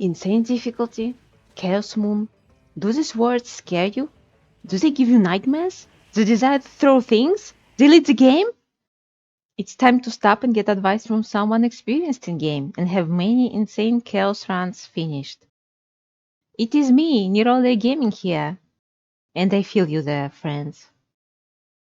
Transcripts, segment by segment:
Insane difficulty? Chaos Moon? Do these words scare you? Do they give you nightmares? The desire to throw things? Delete the game? It's time to stop and get advice from someone experienced in game and have many insane chaos runs finished. It is me, Nirole Gaming here, and I feel you there, friends.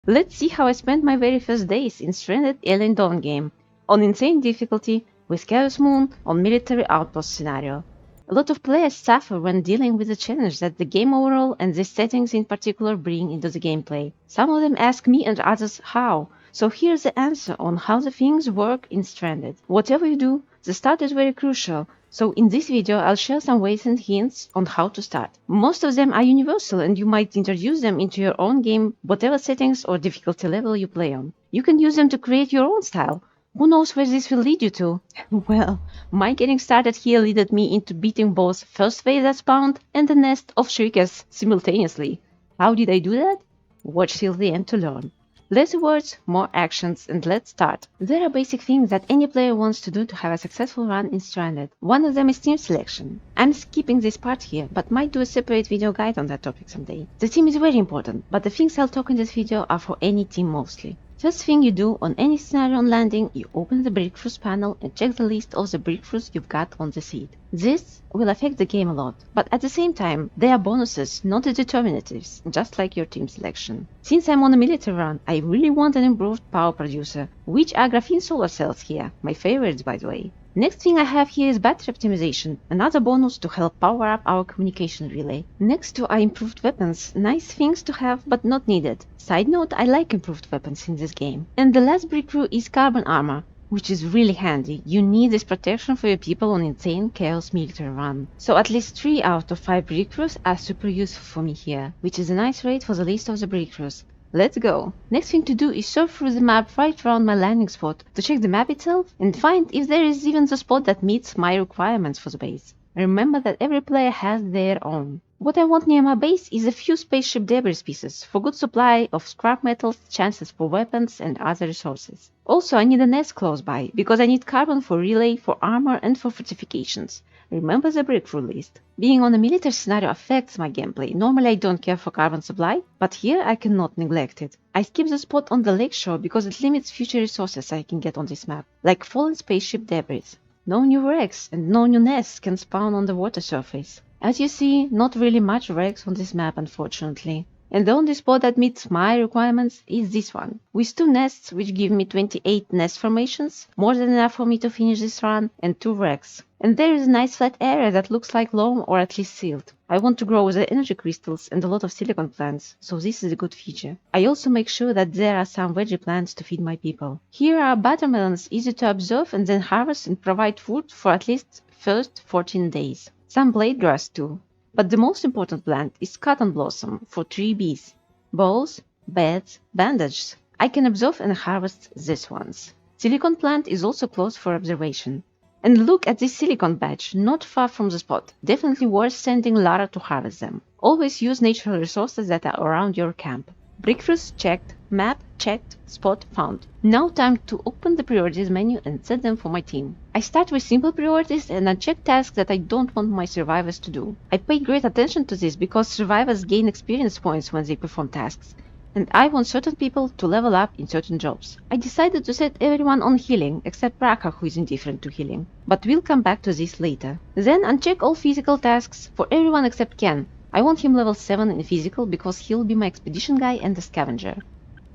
Let's see how I spent my very first days in Stranded Alien Dawn game, on insane difficulty, with Chaos Moon on Military Outpost scenario. A lot of players suffer when dealing with the challenge that the game overall and the settings in particular bring into the gameplay. Some of them ask me and others how, so here's the answer on how the things work in Stranded. Whatever you do, the start is very crucial, so in this video I'll share some ways and hints on how to start. Most of them are universal and you might introduce them into your own game, whatever settings or difficulty level you play on. You can use them to create your own style. Who knows where this will lead you to? Well, my getting started here led me into beating both first phase that spawned and the nest of shriekers simultaneously. How did I do that? Watch till the end to learn. Less words, more actions, and let's start. There are basic things that any player wants to do to have a successful run in Stranded. One of them is team selection. I'm skipping this part here, but might do a separate video guide on that topic someday. The team is very important, but the things I'll talk in this video are for any team mostly. First thing you do on any scenario on landing, you open the breakthroughs panel and check the list of the breakthroughs you've got on the seed. This will affect the game a lot, but at the same time, they are bonuses, not the determinatives, just like your team selection. Since I'm on a military run, I really want an improved power producer, which are graphene solar cells here, my favorites by the way. Next thing I have here is battery optimization, another bonus to help power up our communication relay. Next to are improved weapons, nice things to have but not needed. Side note, I like improved weapons in this game. And the last breakthrough is carbon armor, which is really handy. You need this protection for your people on insane chaos military run. So at least 3 out of 5 breakthroughs are super useful for me here, which is a nice rate for the list of the breakthroughs. Let's go! Next thing to do is surf through the map right around my landing spot to check the map itself and find if there is even the spot that meets my requirements for the base. Remember that every player has their own. What I want near my base is a few spaceship debris pieces for good supply of scrap metals, chances for weapons and other resources. Also I need a nest close by because I need carbon for relay, for armor and for fortifications. Remember the breakthrough list. Being on a military scenario affects my gameplay. Normally I don't care for carbon supply, but here I cannot neglect it. I skip the spot on the lakeshore because it limits future resources I can get on this map, like fallen spaceship debris. No new wrecks and no new nests can spawn on the water surface. As you see, not really much wrecks on this map unfortunately. And the only spot that meets my requirements is this one, with 2 nests which give me 28 nest formations, more than enough for me to finish this run, and 2 wrecks. And there is a nice flat area that looks like loam or at least sealed. I want to grow the energy crystals and a lot of silicon plants, so this is a good feature. I also make sure that there are some veggie plants to feed my people. Here are buttermelons, easy to observe and then harvest and provide food for at least first 14 days. Some blade grass too. But the most important plant is cotton blossom for 3 bees. Balls, beds, bandages. I can observe and harvest these ones. Silicon plant is also close for observation. And look at this silicon patch, not far from the spot. Definitely worth sending Lara to harvest them. Always use natural resources that are around your camp. Breakthroughs checked, map checked, spot found. Now time to open the priorities menu and set them for my team. I start with simple priorities and uncheck tasks that I don't want my survivors to do. I paid great attention to this because survivors gain experience points when they perform tasks, and I want certain people to level up in certain jobs. I decided to set everyone on healing except Raka, who is indifferent to healing, but we'll come back to this later. Then uncheck all physical tasks for everyone except Ken. I want him level 7 in physical because he'll be my expedition guy and the scavenger.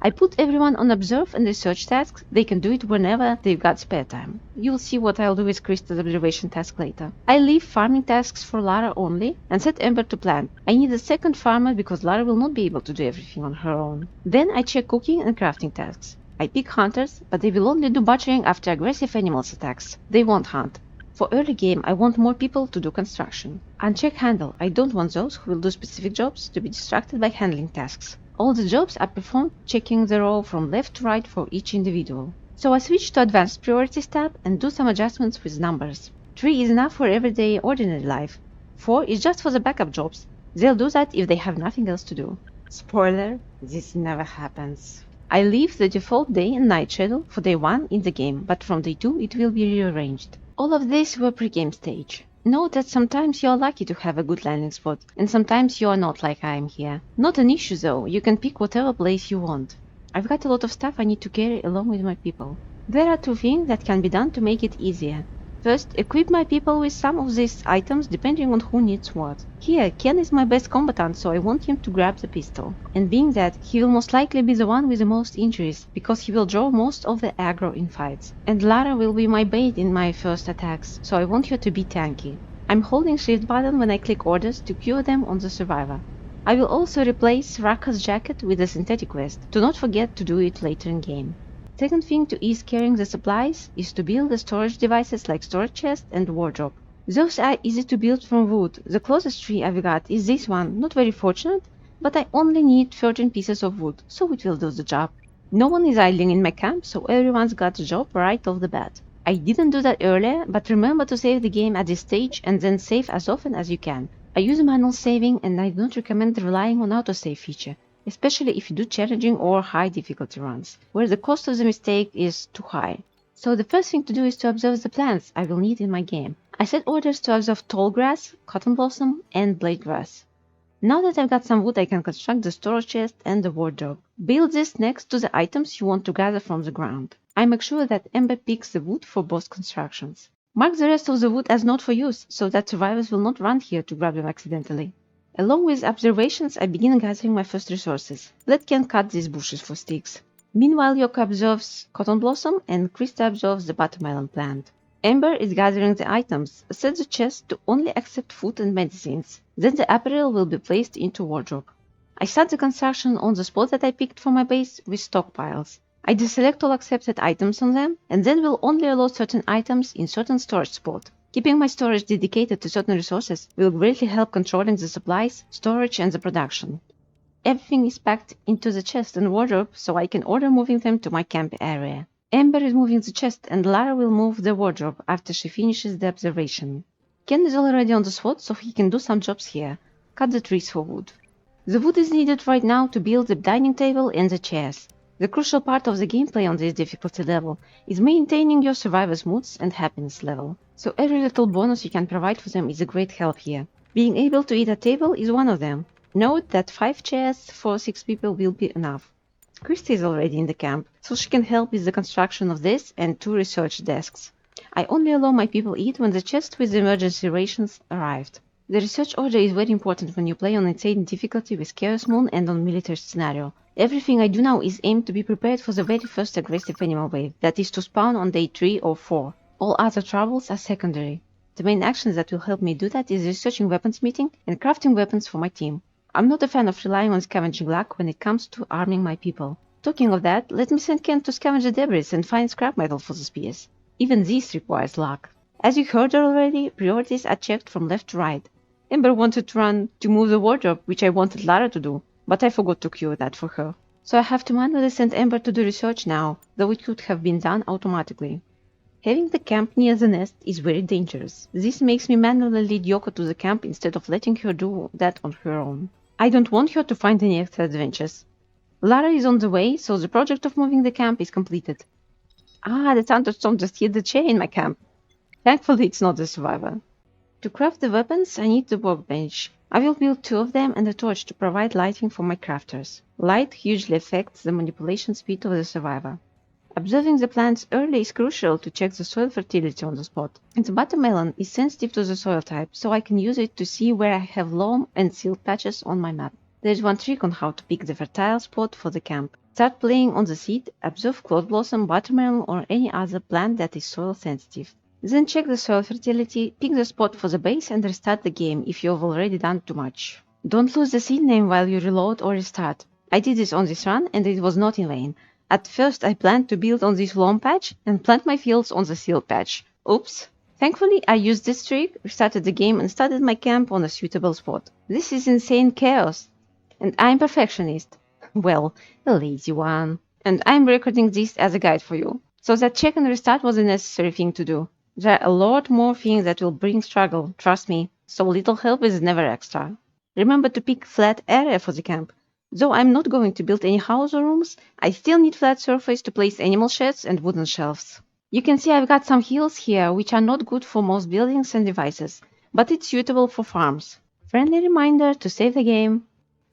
I put everyone on observe and research tasks. They can do it whenever they've got spare time. You'll see what I'll do with Krista's observation task later. I leave farming tasks for Lara only and set Ember to plant. I need a second farmer because Lara will not be able to do everything on her own. Then I check cooking and crafting tasks. I pick hunters, but they will only do butchering after aggressive animals attacks. They won't hunt. For early game, I want more people to do construction. Uncheck handle. I don't want those who will do specific jobs to be distracted by handling tasks. All the jobs are performed checking the row from left to right for each individual. So I switch to Advanced Priorities tab and do some adjustments with numbers. 3 is enough for everyday ordinary life. 4 is just for the backup jobs. They'll do that if they have nothing else to do. Spoiler, this never happens. I leave the default day and night schedule for day 1 in the game, but from day 2 it will be rearranged. All of this were pre-game stage. Know that sometimes you're lucky to have a good landing spot, and sometimes you're not like I am here. Not an issue though, you can pick whatever place you want. I've got a lot of stuff I need to carry along with my people. There are two things that can be done to make it easier. First, equip my people with some of these items depending on who needs what. Here, Ken is my best combatant, so I want him to grab the pistol. And being that, he will most likely be the one with the most injuries, because he will draw most of the aggro in fights. And Lara will be my bait in my first attacks, so I want her to be tanky. I'm holding shift button when I click orders to cure them on the survivor. I will also replace Raka's jacket with a synthetic vest. Do not forget to do it later in game. Second thing to ease carrying the supplies is to build the storage devices like storage chest and wardrobe. Those are easy to build from wood. The closest tree I've got is this one, not very fortunate, but I only need 13 pieces of wood, so it will do the job. No one is idling in my camp, so everyone's got a job right off the bat. I didn't do that earlier, but remember to save the game at this stage and then save as often as you can. I use manual saving and I don't recommend relying on autosave feature, especially if you do challenging or high difficulty runs, where the cost of the mistake is too high. So the first thing to do is to observe the plants I will need in my game. I set orders to observe tall grass, cotton blossom, and blade grass. Now that I've got some wood, I can construct the storage chest and the wardrobe. Build this next to the items you want to gather from the ground. I make sure that Ember picks the wood for both constructions. Mark the rest of the wood as not for use, so that survivors will not run here to grab them accidentally. Along with observations, I begin gathering my first resources. Let Ken cut these bushes for sticks. Meanwhile, Yoka observes cotton blossom and Krista observes the watermelon plant. Ember is gathering the items. Set the chest to only accept food and medicines. Then the apparel will be placed into wardrobe. I start the construction on the spot that I picked for my base with stockpiles. I deselect all accepted items on them, and then will only allow certain items in certain storage spot. Keeping my storage dedicated to certain resources will greatly help controlling the supplies, storage, and the production. Everything is packed into the chest and wardrobe, so I can order moving them to my camp area. Ember is moving the chest, and Lara will move the wardrobe after she finishes the observation. Ken is already on the spot, so he can do some jobs here. Cut the trees for wood. The wood is needed right now to build the dining table and the chairs. The crucial part of the gameplay on this difficulty level is maintaining your survivors' moods and happiness level, so every little bonus you can provide for them is a great help here. Being able to eat at table is one of them. Note that 5 chairs for 6 people will be enough. Christy is already in the camp, so she can help with the construction of this and 2 research desks. I only allow my people eat when the chest with the emergency rations arrived. The research order is very important when you play on insane difficulty with Chaos Moon and on military scenario. Everything I do now is aimed to be prepared for the very first aggressive animal wave, that is to spawn on day 3 or 4. All other troubles are secondary. The main actions that will help me do that is researching weapons meeting and crafting weapons for my team. I'm not a fan of relying on scavenging luck when it comes to arming my people. Talking of that, let me send Ken to scavenge the debris and find scrap metal for the spears. Even this requires luck. As you heard already, priorities are checked from left to right. Ember wanted to run to move the wardrobe, which I wanted Lara to do, but I forgot to cue that for her. So I have to manually send Ember to do research now, though it could have been done automatically. Having the camp near the nest is very dangerous. This makes me manually lead Yoko to the camp instead of letting her do that on her own. I don't want her to find any extra adventures. Lara is on the way, so the project of moving the camp is completed. Ah, the thunderstorm just hit the chair in my camp. Thankfully, it's not the survivor. To craft the weapons, I need the workbench. I will build 2 of them and a torch to provide lighting for my crafters. Light hugely affects the manipulation speed of the survivor. Observing the plants early is crucial to check the soil fertility on the spot. And the watermelon is sensitive to the soil type, so I can use it to see where I have loam and silt patches on my map. There is one trick on how to pick the fertile spot for the camp. Start playing on the seed, observe clove blossom, watermelon, or any other plant that is soil sensitive. Then check the soil fertility, pick the spot for the base and restart the game if you have already done too much. Don't lose the seed name while you reload or restart. I did this on this run and it was not in vain. At first I planned to build on this loam patch and plant my fields on the silt patch. Oops. Thankfully I used this trick, restarted the game and started my camp on a suitable spot. This is insane chaos. And I'm perfectionist. Well, a lazy one. And I'm recording this as a guide for you. So that check and restart was a necessary thing to do. There are a lot more things that will bring struggle, trust me, so little help is never extra. Remember to pick flat area for the camp. Though I'm not going to build any house or rooms, I still need flat surface to place animal sheds and wooden shelves. You can see I've got some hills here which are not good for most buildings and devices. but it's suitable for farms. Friendly reminder to save the game.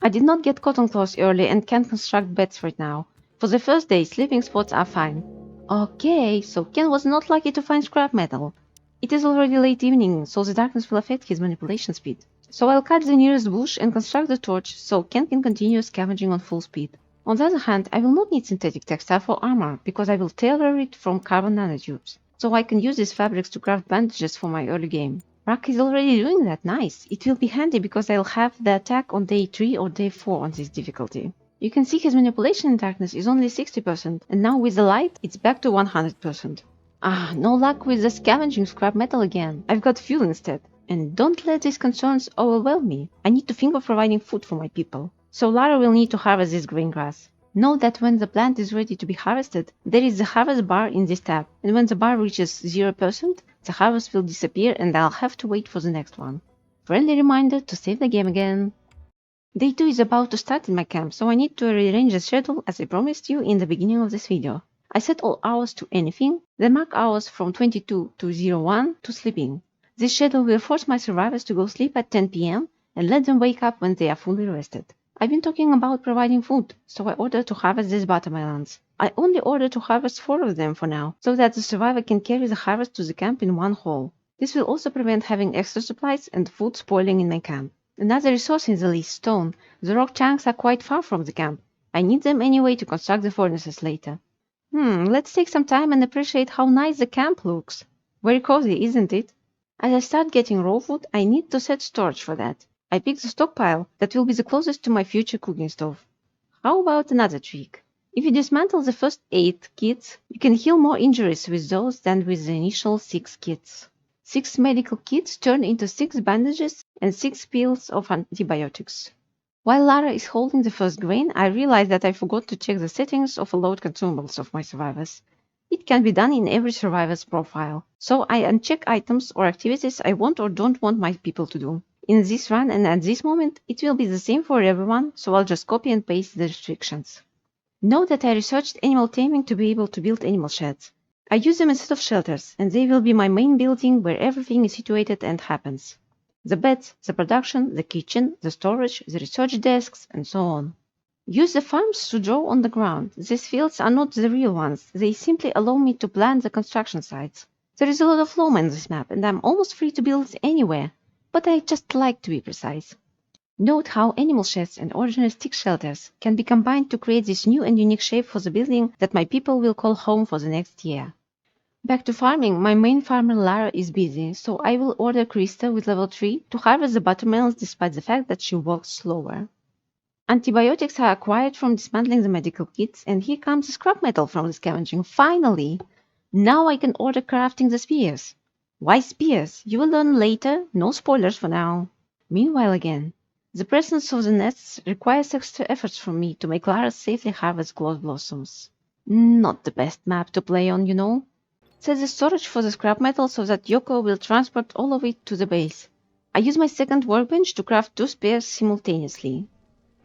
I did not get cotton cloth early and can't construct beds right now. For the first day, sleeping spots are fine. Okay, so Ken was not lucky to find scrap metal. It is already late evening, so the darkness will affect his manipulation speed. So I'll cut the nearest bush and construct the torch so Ken can continue scavenging on full speed. On the other hand, I will not need synthetic textile for armor because I will tailor it from carbon nanotubes. So I can use these fabrics to craft bandages for my early game. Rock is already doing that, nice. It will be handy because I'll have the attack on day 3 or day 4 on this difficulty. You can see his manipulation in darkness is only 60%, and now with the light, it's back to 100%. Ah, no luck with the scavenging scrap metal again. I've got fuel instead. And don't let these concerns overwhelm me. I need to think of providing food for my people. So Lara will need to harvest this green grass. Know that when the plant is ready to be harvested, there is the harvest bar in this tab, and when the bar reaches 0%, the harvest will disappear and I'll have to wait for the next one. Friendly reminder to save the game again. Day 2 is about to start in my camp, so I need to rearrange the schedule as I promised you in the beginning of this video. I set all hours to anything, then mark hours from 22 to 01 to sleeping. This schedule will force my survivors to go sleep at 10 PM and let them wake up when they are fully rested. I've been talking about providing food, so I ordered to harvest these watermelons. I only ordered to harvest 4 of them for now, so that the survivor can carry the harvest to the camp in one haul. This will also prevent having extra supplies and food spoiling in my camp. Another resource in the list, stone. The rock chunks are quite far from the camp. I need them anyway to construct the furnaces later. Let's take some time and appreciate how nice the camp looks. Very cozy, isn't it? As I start getting raw wood, I need to set storage for that. I picked the stockpile that will be the closest to my future cooking stove. How about another trick? If you dismantle the first 8 kits, you can heal more injuries with those than with the initial 6 kits. 6 medical kits turn into 6 bandages and 6 pills of antibiotics. While Lara is holding the first grain, I realize that I forgot to check the settings of load consumables of my survivors. It can be done in every survivor's profile, so I uncheck items or activities I want or don't want my people to do. In this run and at this moment, it will be the same for everyone, so I'll just copy and paste the restrictions. Note that I researched animal taming to be able to build animal sheds. I use them instead of shelters, and they will be my main building where everything is situated and happens. The beds, the production, the kitchen, the storage, the research desks, and so on. Use the farms to draw on the ground. These fields are not the real ones, they simply allow me to plan the construction sites. There is a lot of loam on this map, and I'm almost free to build anywhere, but I just like to be precise. Note how animal sheds and ordinary stick shelters can be combined to create this new and unique shape for the building that my people will call home for the next year. Back to farming, my main farmer Lara is busy, so I will order Krista with level 3 to harvest the watermelons despite the fact that she walks slower. Antibiotics are acquired from dismantling the medical kits, and here comes the scrap metal from the scavenging. Finally! Now I can order crafting the spears. Why spears? You will learn later, no spoilers for now. Meanwhile again, the presence of the nests requires extra efforts from me to make Lara safely harvest clove blossoms. Not the best map to play on, you know. Set the storage for the scrap metal so that Yoko will transport all of it to the base. I use my second workbench to craft 2 spears simultaneously.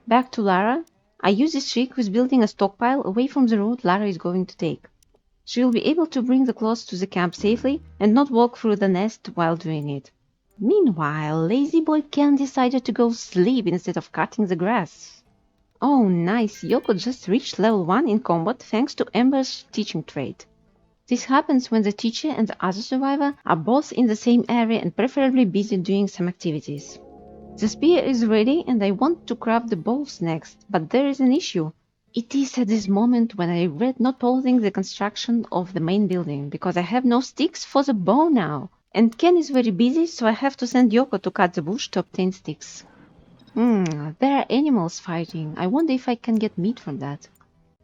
Back to Lara, I use this trick with building a stockpile away from the road Lara is going to take. She will be able to bring the clothes to the camp safely and not walk through the nest while doing it. Meanwhile, lazy boy Ken decided to go sleep instead of cutting the grass. Oh nice, Yoko just reached level 1 in combat thanks to Ember's teaching trait. This happens when the teacher and the other survivor are both in the same area and preferably busy doing some activities. The spear is ready and I want to craft the bows next, but there is an issue. It is at this moment when I regret not pausing the construction of the main building, because I have no sticks for the bow now. And Ken is very busy, so I have to send Yoko to cut the bush to obtain sticks. There are animals fighting. I wonder if I can get meat from that.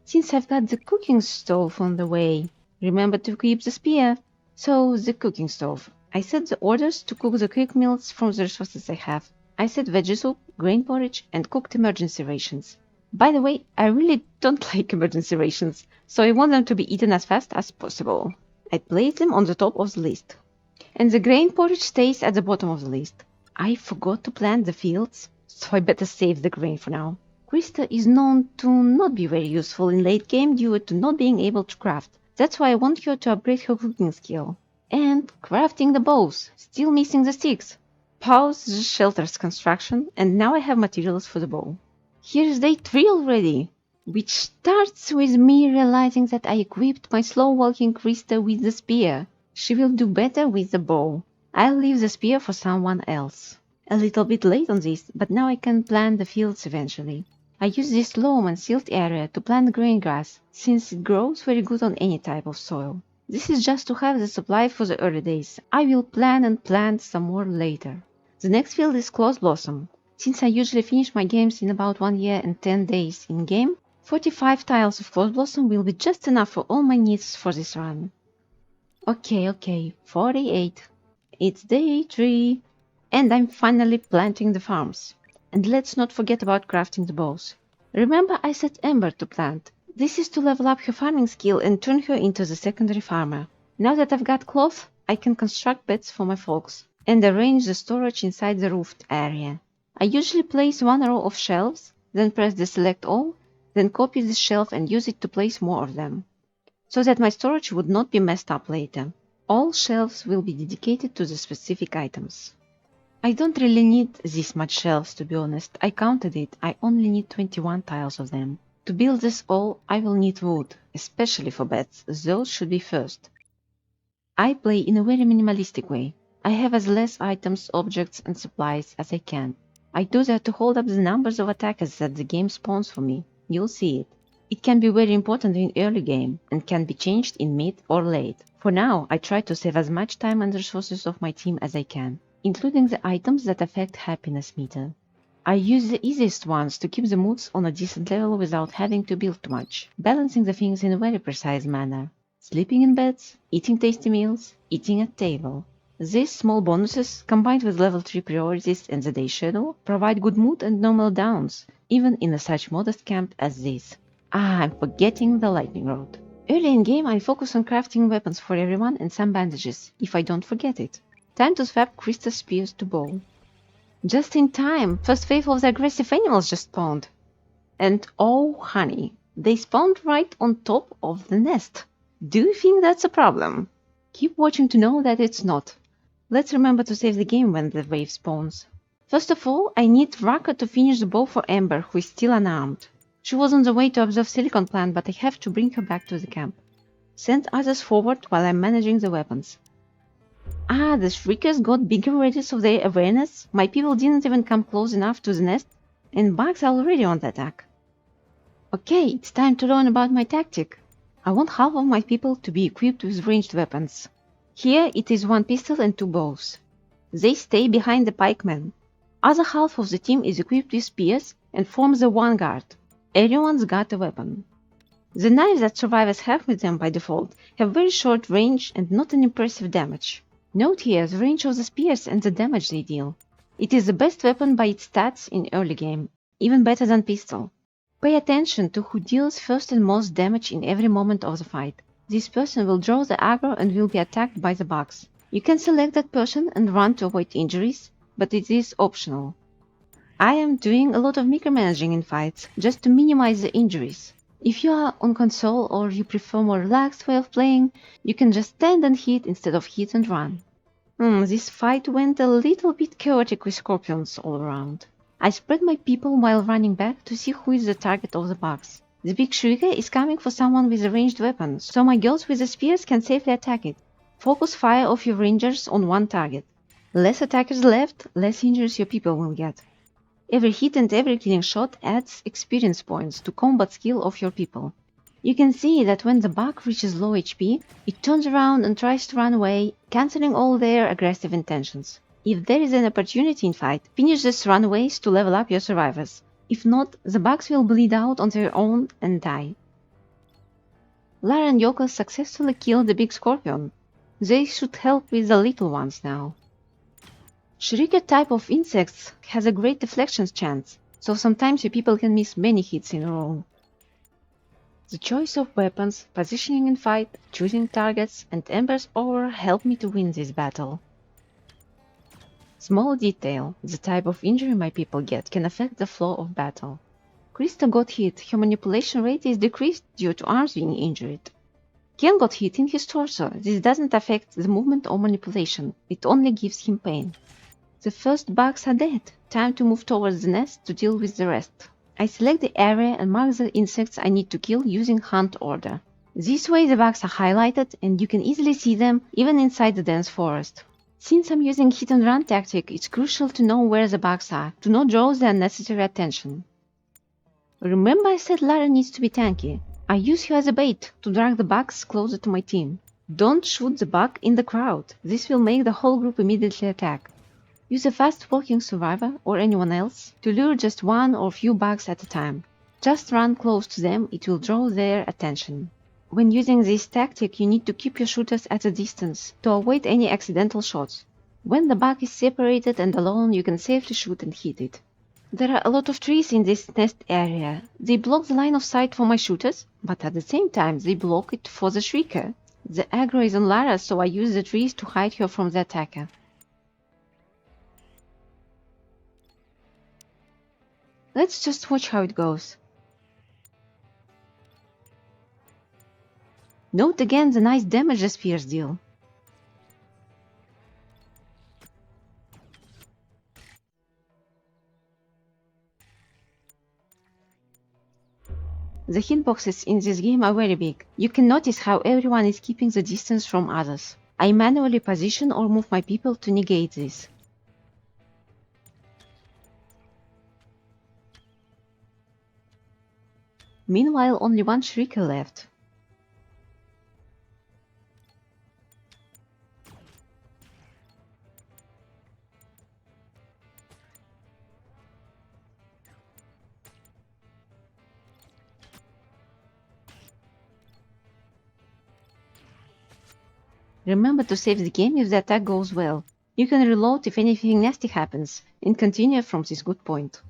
Since I've got the cooking stove on the way, remember to keep the spear. So, the cooking stove. I set the orders to cook the quick meals from the resources I have. I set veggie soup, grain porridge, and cooked emergency rations. By the way, I really don't like emergency rations, so I want them to be eaten as fast as possible. I place them on the top of the list. And the grain porridge stays at the bottom of the list. I forgot to plant the fields, so I better save the grain for now. Krista is known to not be very useful in late game due to not being able to craft. That's why I want her to upgrade her cooking skill. And crafting the bows, still missing the sticks. pause the shelter's construction, and now I have materials for the bow. Here's day 3 already, which starts with me realizing that I equipped my slow-walking Krista with the spear. She will do better with the bow. I'll leave the spear for someone else. A little bit late on this, but now I can plant the fields eventually. I use this loam and silt area to plant grain grass, since it grows very good on any type of soil. This is just to have the supply for the early days. I will plan and plant some more later. The next field is close blossom. Since I usually finish my games in about 1 year and 10 days in game, 45 tiles of close blossom will be just enough for all my needs for this run. Okay, 48. It's day 3. And I'm finally planting the farms. And let's not forget about crafting the bows. Remember I set Amber to plant. This is to level up her farming skill and turn her into the secondary farmer. Now that I've got cloth, I can construct beds for my folks and arrange the storage inside the roofed area. I usually place one row of shelves, then press the select all, then copy this shelf and use it to place more of them, so that my storage would not be messed up later. All shelves will be dedicated to the specific items. I don't really need this much shelves, to be honest. I counted it. I only need 21 tiles of them. To build this all, I will need wood, especially for beds. Those should be first. I play in a very minimalistic way. I have as less items, objects and supplies as I can. I do that to hold up the numbers of attackers that the game spawns for me. You'll see it. It can be very important in early game and can be changed in mid or late. For now, I try to save as much time and resources of my team as I can, including the items that affect happiness meter. I use the easiest ones to keep the moods on a decent level without having to build too much, balancing the things in a very precise manner. Sleeping in beds, eating tasty meals, eating at table. These small bonuses, combined with level 3 priorities and the day schedule, provide good mood and no meltdowns, even in a such modest camp as this. I'm forgetting the lightning rod. Early in game I focus on crafting weapons for everyone and some bandages, if I don't forget it. Time to swap Krista's spears to bow. Just in time, first wave of the aggressive animals just spawned. And oh honey, they spawned right on top of the nest. Do you think that's a problem? Keep watching to know that it's not. Let's remember to save the game when the wave spawns. First of all, I need Raka to finish the bow for Amber, who is still unarmed. She was on the way to observe Silicon Plant, but I have to bring her back to the camp. Send others forward while I'm managing the weapons. The shriekers got bigger radius of their awareness. My people didn't even come close enough to the nest, and bugs are already on the attack. Okay, it's time to learn about my tactic. I want half of my people to be equipped with ranged weapons. Here it is 1 pistol and 2 bows. They stay behind the pikemen. Other half of the team is equipped with spears and forms the vanguard. Everyone's got a weapon. The knives that survivors have with them by default have very short range and not an impressive damage. Note here the range of the spears and the damage they deal. It is the best weapon by its stats in early game, even better than pistol. Pay attention to who deals first and most damage in every moment of the fight. This person will draw the aggro and will be attacked by the bugs. You can select that person and run to avoid injuries, but it is optional. I am doing a lot of micromanaging in fights, just to minimize the injuries. If you are on console or you prefer more relaxed way of playing, you can just stand and hit instead of hit and run. This fight went a little bit chaotic with scorpions all around. I spread my people while running back to see who is the target of the bugs. The big shrieker is coming for someone with a ranged weapon, so my girls with the spears can safely attack it. Focus fire of your rangers on one target. Less attackers left, less injuries your people will get. Every hit and every killing shot adds experience points to combat skill of your people. You can see that when the bug reaches low HP, it turns around and tries to run away, cancelling all their aggressive intentions. If there is an opportunity in fight, finish these runaways to level up your survivors. If not, the bugs will bleed out on their own and die. Lara and Yoko successfully killed the big scorpion. They should help with the little ones now. Shrieker type of insects has a great deflection chance, so sometimes your people can miss many hits in a row. The choice of weapons, positioning in fight, choosing targets, and Ember's aura help me to win this battle. Small detail, the type of injury my people get can affect the flow of battle. Krista got hit, her manipulation rate is decreased due to arms being injured. Ken got hit in his torso, this doesn't affect the movement or manipulation, it only gives him pain. The first bugs are dead. Time to move towards the nest to deal with the rest. I select the area and mark the insects I need to kill using hunt order. This way the bugs are highlighted and you can easily see them even inside the dense forest. Since I'm using hit and run tactic, it's crucial to know where the bugs are, to not draw their unnecessary attention. Remember I said Lara needs to be tanky. I use her as a bait to drag the bugs closer to my team. Don't shoot the bug in the crowd. This will make the whole group immediately attack. Use a fast-walking survivor or anyone else to lure just one or few bugs at a time. Just run close to them, it will draw their attention. When using this tactic, you need to keep your shooters at a distance to avoid any accidental shots. When the bug is separated and alone, you can safely shoot and hit it. There are a lot of trees in this nest area. They block the line of sight for my shooters, but at the same time they block it for the shrieker. The aggro is on Lara, so I use the trees to hide her from the attacker. Let's just watch how it goes. Note again the nice damage the spears deal. The hitboxes in this game are very big. You can notice how everyone is keeping the distance from others. I manually position or move my people to negate this. Meanwhile, only one shrieker left. Remember to save the game if the attack goes well. You can reload if anything nasty happens, and continue from this good point.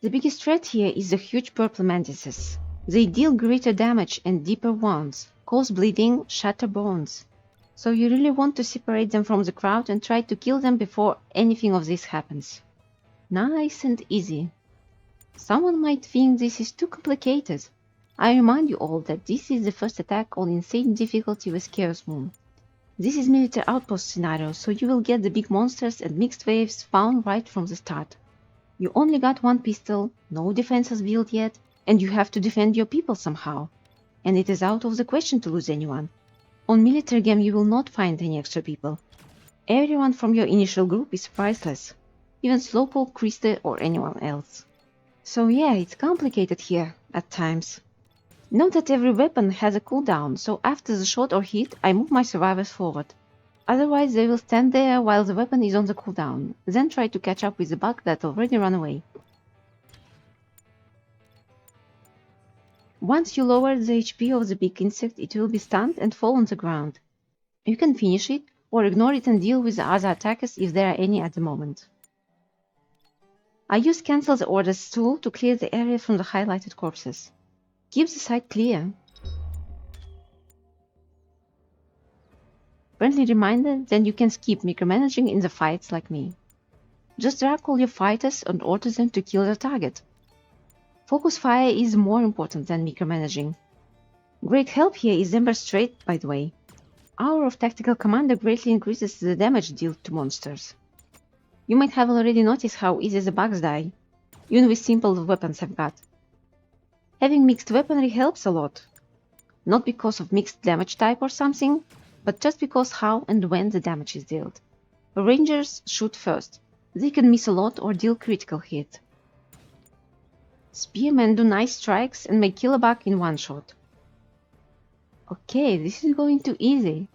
The biggest threat here is the huge purple mantises. They deal greater damage and deeper wounds, cause bleeding, shatter bones. So you really want to separate them from the crowd and try to kill them before anything of this happens. Nice and easy. Someone might think this is too complicated. I remind you all that this is the first attack on insane difficulty with Chaos Moon. This is Military Outpost scenario, so you will get the big monsters and mixed waves found right from the start. You only got one pistol, no defenses built yet, and you have to defend your people somehow. And it is out of the question to lose anyone. On military game you will not find any extra people. Everyone from your initial group is priceless. Even Slowpoke, Krista or anyone else. So yeah, it's complicated here, at times. Note that every weapon has a cooldown, so after the shot or hit, I move my survivors forward. Otherwise they will stand there while the weapon is on the cooldown, then try to catch up with the bug that already ran away. Once you lower the HP of the big insect, it will be stunned and fall on the ground. You can finish it, or ignore it and deal with the other attackers if there are any at the moment. I use Cancel the Orders tool to clear the area from the highlighted corpses. Keep the site clear. Friendly reminder that you can skip micromanaging in the fights like me. Just drag all your fighters and order them to kill their target. Focus fire is more important than micromanaging. Great help here is Ember Strait, by the way. Hour of Tactical Commander greatly increases the damage dealt to monsters. You might have already noticed how easy the bugs die, even with simple weapons I've got. Having mixed weaponry helps a lot. Not because of mixed damage type or something, but just because how and when the damage is dealt. Rangers shoot first. They can miss a lot or deal critical hit. Spearmen do nice strikes and may kill a bug in one shot. Okay, this is going too easy.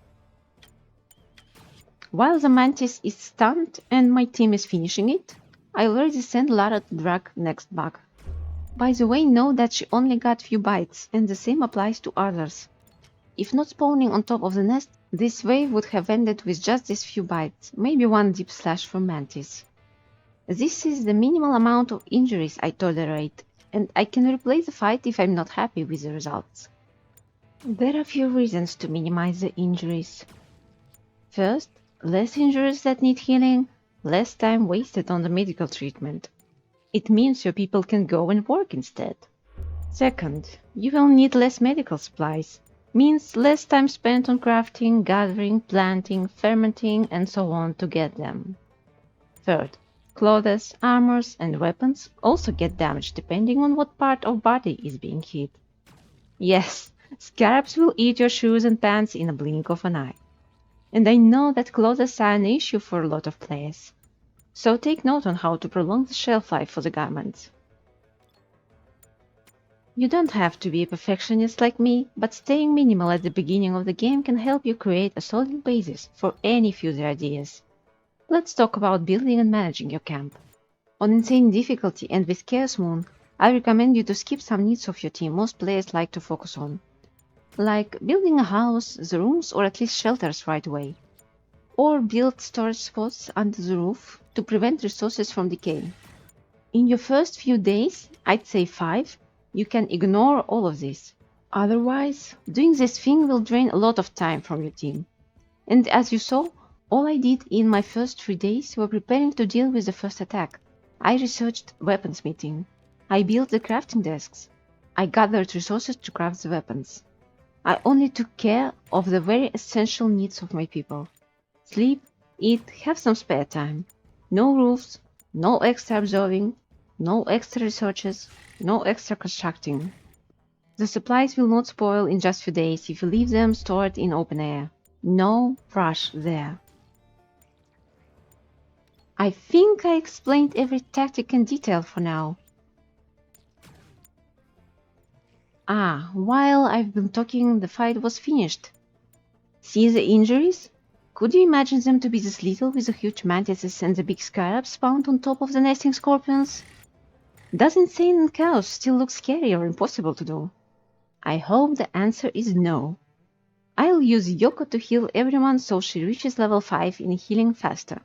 While the mantis is stunned and my team is finishing it, I already sent Lara to drag next bug. By the way, know that she only got few bites, and the same applies to others. If not spawning on top of the nest, this wave would have ended with just these few bites, maybe one deep slash from mantis. This is the minimal amount of injuries I tolerate, and I can replay the fight if I'm not happy with the results. There are few reasons to minimize the injuries. First, less injuries that need healing, less time wasted on the medical treatment. It means your people can go and work instead. Second, you will need less medical supplies. Means less time spent on crafting, gathering, planting, fermenting, and so on to get them. Third, clothes, armors, and weapons also get damaged depending on what part of body is being hit. Yes, scarabs will eat your shoes and pants in a blink of an eye. And I know that clothes are an issue for a lot of players, so take note on how to prolong the shelf life for the garments. You don't have to be a perfectionist like me, but staying minimal at the beginning of the game can help you create a solid basis for any future ideas. Let's talk about building and managing your camp. On insane difficulty and with Chaos Moon, I recommend you to skip some needs of your team most players like to focus on, like building a house, the rooms, or at least shelters right away, or build storage spots under the roof to prevent resources from decaying. In your first few days, I'd say 5, you can ignore all of this. Otherwise, doing this thing will drain a lot of time from your team. And as you saw, all I did in my first 3 days were preparing to deal with the first attack. I researched weaponsmithing. I built the crafting desks. I gathered resources to craft the weapons. I only took care of the very essential needs of my people. Sleep, eat, have some spare time. No roofs, no extra absorbing, no extra researches, no extra constructing. The supplies will not spoil in just few days if you leave them stored in open air. No rush there. I think I explained every tactic in detail for now. While I've been talking, the fight was finished. See the injuries? Could you imagine them to be this little with the huge mantises and the big scarabs spawned on top of the nesting scorpions? Does insane and chaos still look scary or impossible to do? I hope the answer is no. I'll use Yoko to heal everyone so she reaches level 5 in healing faster.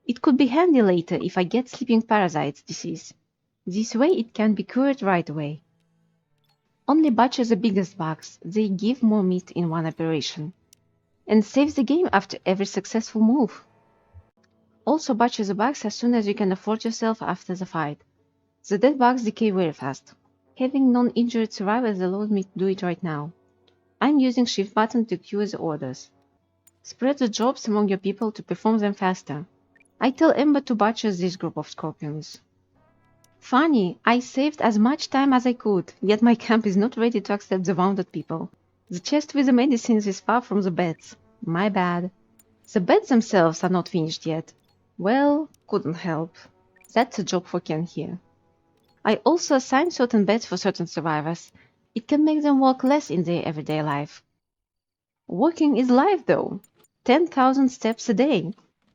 It could be handy later if I get sleeping parasites disease. This way it can be cured right away. Only butcher the biggest bugs, they give more meat in one operation. And saves the game after every successful move. Also butcher the bugs as soon as you can afford yourself after the fight. The dead bugs decay very fast. Having non-injured survivors allowed me to do it right now. I'm using shift button to queue the orders. Spread the jobs among your people to perform them faster. I tell Ember to butcher this group of scorpions. Funny, I saved as much time as I could, yet my camp is not ready to accept the wounded people. The chest with the medicines is far from the beds. My bad. The beds themselves are not finished yet. Well, couldn't help. That's a job for Ken here. I also assign certain beds for certain survivors. It can make them work less in their everyday life. Walking is life though. 10,000 steps a day.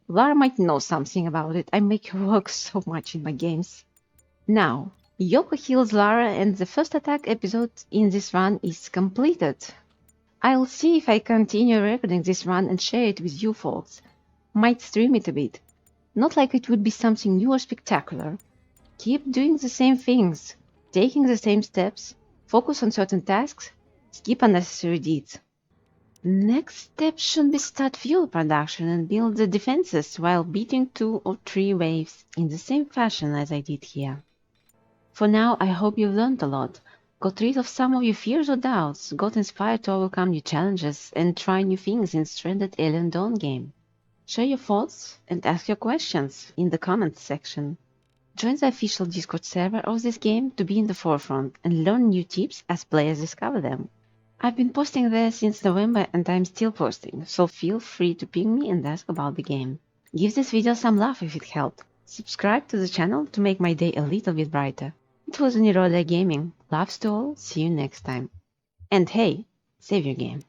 Lara might know something about it. I make her work so much in my games. Now, Yoko heals Lara and the first attack episode in this run is completed. I'll see if I continue recording this run and share it with you folks. Might stream it a bit. Not like it would be something new or spectacular. Keep doing the same things, taking the same steps, focus on certain tasks, skip unnecessary deeds. Next step should be start fuel production and build the defenses while beating 2 or 3 waves in the same fashion as I did here. For now, I hope you've learned a lot, got rid of some of your fears or doubts, got inspired to overcome new challenges and try new things in Stranded Alien Dawn game. Share your thoughts and ask your questions in the comments section. Join the official Discord server of this game to be in the forefront and learn new tips as players discover them. I've been posting there since November and I'm still posting, so feel free to ping me and ask about the game. Give this video some love if it helped. Subscribe to the channel to make my day a little bit brighter. It was Niroda Gaming. Loves to all, see you next time. And hey, save your game.